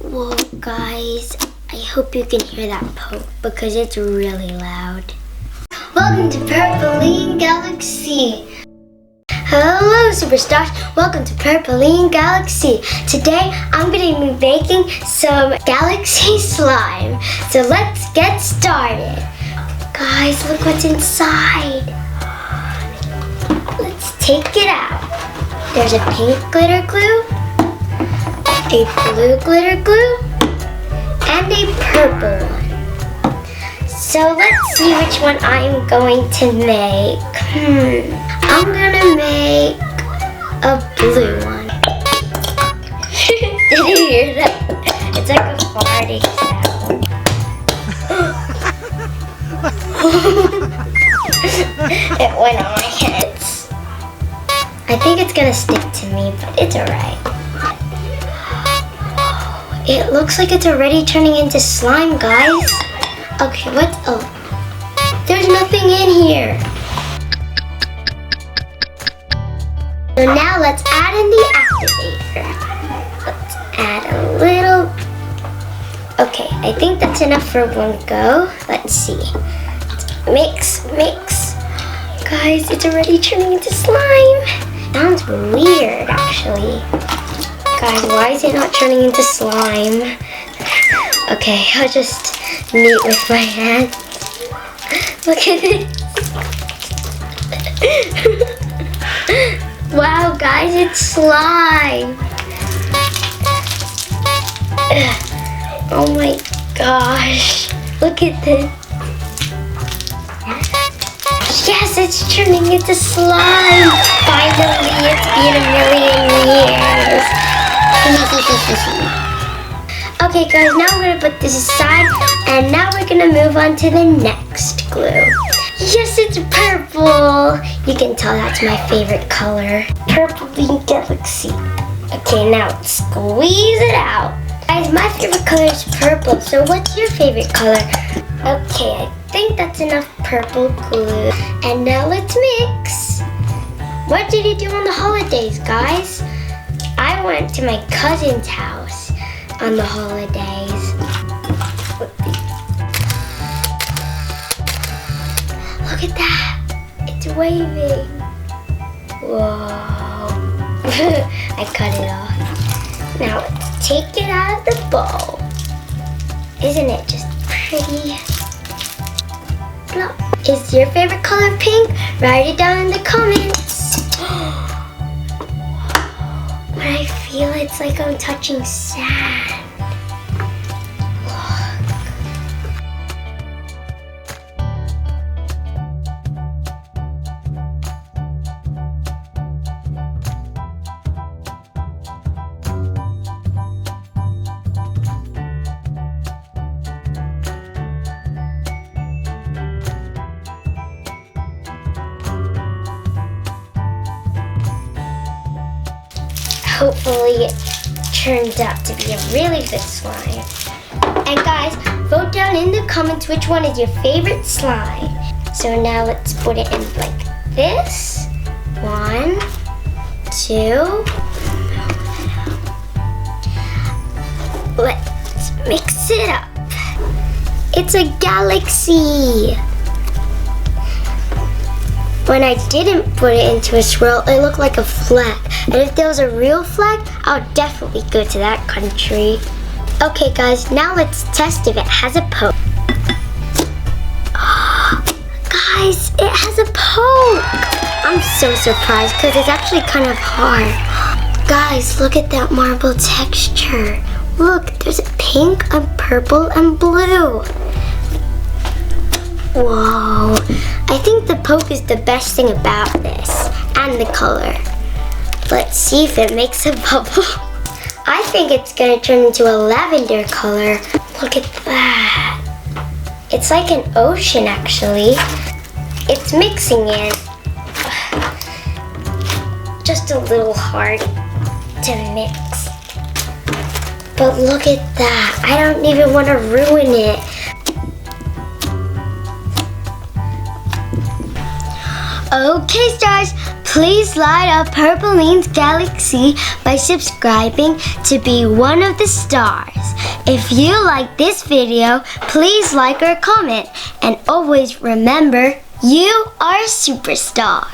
Whoa, guys, I hope you can hear that poke because it's really loud. Welcome to Purpleine Galaxy. Hello, superstars. Welcome to Purpleine Galaxy. Today, I'm going to be making some galaxy slime. So let's get started. Guys, look what's inside. Let's take it out. There's a pink glitter glue, a blue glitter glue, and a purple one. So let's see which one I'm going to make. I'm gonna make a blue one. Did you hear that? It's like a farting sound. It went on my head. I think it's gonna stick to me, but it's alright. It looks like it's already turning into slime, guys. Okay, there's nothing in here. So now let's add in the activator. Let's add a little. Okay, I think that's enough for one go. Let's see. Let's mix. Guys, it's already turning into slime. Sounds weird, actually. Guys, why is it not turning into slime? Okay, I'll just knead with my hand. Look at it. Wow, guys, it's slime. Oh my gosh. Look at this. Yes, it's turning into slime. Finally, it's been a million years. Okay, guys, now we're going to put this aside. And now we're going to move on to the next glue. Yes, it's purple. You can tell that's my favorite color. Purpleine Galaxy. Okay, now let's squeeze it out. Guys, my favorite color is purple. So what's your favorite color? Okay, I think that's enough purple glue. And now let's mix. What did you do on the holidays, guys? I went to my cousin's house on the holidays. Look at that. It's waving. Whoa. I cut it off. Now let's take it out of the bowl. Isn't it just pretty? No. Is your favorite color pink? Write it down in the comments. But I feel it's like I'm touching sand. Hopefully it turns out to be a really good slime. And guys, vote down in the comments which one is your favorite slime. So now let's put it in like this. 1, 2. Let's mix it up. It's a galaxy. When I didn't put it into a swirl, it looked like a flag. And if there was a real flag, I would definitely go to that country. Okay, guys, now let's test if it has a poke. Guys, it has a poke. I'm so surprised because it's actually kind of hard. Guys, look at that marble texture. Look, there's a pink, a purple, and blue. Whoa. I think the poke is the best thing about this, and the color. Let's see if it makes a bubble. I think it's gonna turn into a lavender color. Look at that. It's like an ocean, actually. It's mixing it. Just a little hard to mix. But look at that. I don't even want to ruin it. Okay, stars, please light up Purpleine's Galaxy by subscribing to be one of the stars. If you like this video, please like or comment. And always remember, you are a superstar.